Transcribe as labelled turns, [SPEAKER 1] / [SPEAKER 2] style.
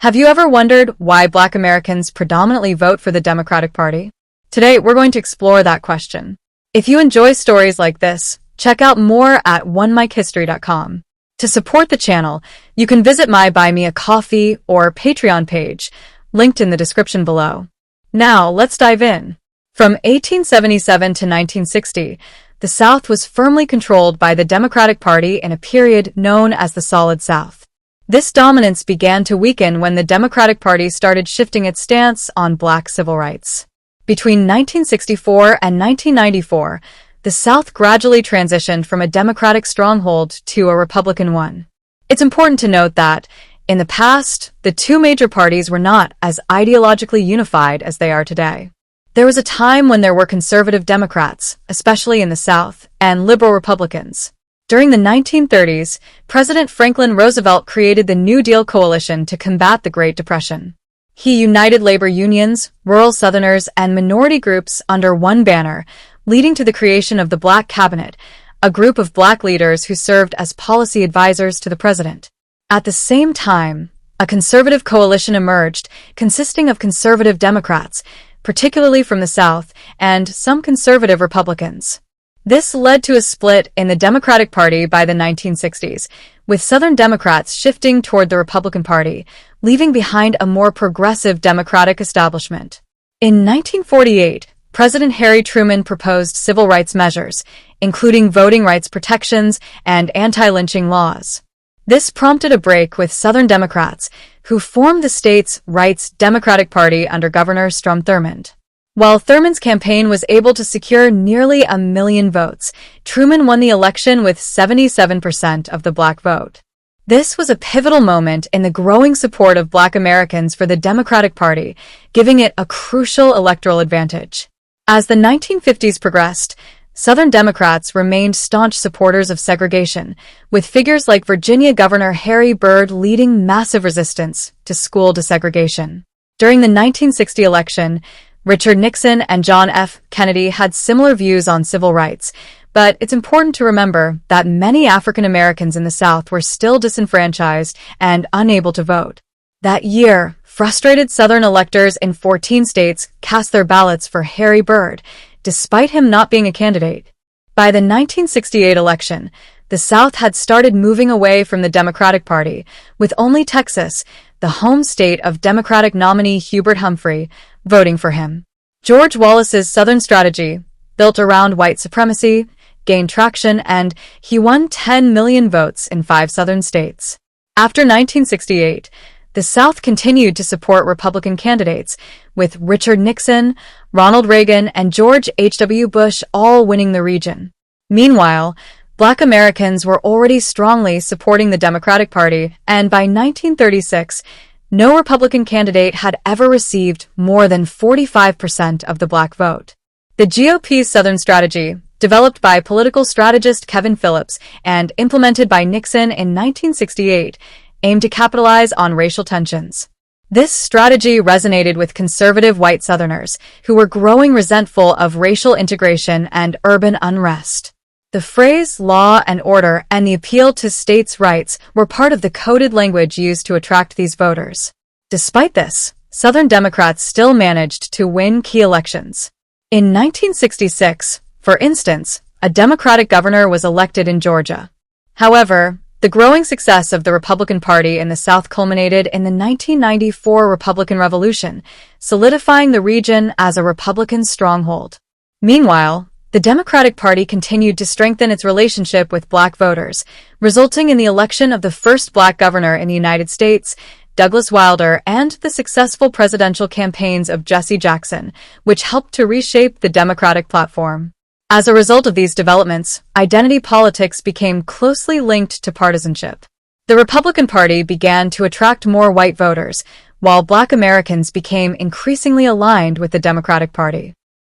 [SPEAKER 1] Have you ever wondered why Black Americans predominantly vote for the Democratic Party? Today, we're going to explore that question. If you enjoy stories like this, check out more at onemichistory.com. To support the channel, you can visit my Buy Me a Coffee or Patreon page, linked in the description below. Now, let's dive in. From 1877 to 1960, the South was firmly controlled by the Democratic Party in a period known as the Solid South. This dominance began to weaken when the Democratic Party started shifting its stance on Black civil rights. Between 1964 and 1994, the South gradually transitioned from a Democratic stronghold to a Republican one. It's important to note that, in the past, the two major parties were not as ideologically unified as they are today. There was a time when there were conservative Democrats, especially in the South, and liberal Republicans. During the 1930s, President Franklin Roosevelt created the New Deal coalition to combat the Great Depression. He united labor unions, rural Southerners, and minority groups under one banner, leading to the creation of the Black Cabinet, a group of Black leaders who served as policy advisors to the president. At the same time, a conservative coalition emerged, consisting of conservative Democrats, particularly from the South, and some conservative Republicans. This led to a split in the Democratic Party by the 1960s, with Southern Democrats shifting toward the Republican Party, leaving behind a more progressive Democratic establishment. In 1948, President Harry Truman proposed civil rights measures, including voting rights protections and anti-lynching laws. This prompted a break with Southern Democrats, who formed the state's Rights Democratic Party under Governor Strom Thurmond. While Thurmond's campaign was able to secure nearly 1 million votes, Truman won the election with 77% of the Black vote. This was a pivotal moment in the growing support of Black Americans for the Democratic Party, giving it a crucial electoral advantage. As the 1950s progressed, Southern Democrats remained staunch supporters of segregation, with figures like Virginia Governor Harry Byrd leading massive resistance to school desegregation. During the 1960 election, Richard Nixon and John F. Kennedy had similar views on civil rights, but it's important to remember that many African Americans in the South were still disenfranchised and unable to vote. That year, frustrated Southern electors in 14 states cast their ballots for Harry Byrd, despite him not being a candidate. By the 1968 election, the South had started moving away from the Democratic Party, with only Texas, the home state of Democratic nominee Hubert Humphrey, voting for him. George Wallace's Southern strategy, built around white supremacy, gained traction, and he won 10 million votes in 5 Southern states. After 1968, the South continued to support Republican candidates, with Richard Nixon, Ronald Reagan, and George H.W. Bush all winning the region. Meanwhile, Black Americans were already strongly supporting the Democratic Party, and by 1936, no Republican candidate had ever received more than 45% of the Black vote. The GOP's Southern strategy, developed by political strategist Kevin Phillips and implemented by Nixon in 1968, aimed to capitalize on racial tensions. This strategy resonated with conservative white Southerners, who were growing resentful of racial integration and urban unrest. The phrase law and order and the appeal to states' rights were part of the coded language used to attract these voters. Despite this, Southern Democrats still managed to win key elections. In 1966, for instance, a Democratic governor was elected in Georgia. However, the growing success of the Republican Party in the South culminated in the 1994 Republican Revolution, solidifying the region as a Republican stronghold. Meanwhile, the Democratic Party continued to strengthen its relationship with Black voters, resulting in the election of the first Black governor in the United States, Douglas Wilder, and the successful presidential campaigns of Jesse Jackson, which helped to reshape the Democratic platform. As a result of these developments, identity politics became closely linked to partisanship. The Republican Party began to attract more white voters, while Black Americans became increasingly aligned with the Democratic Party.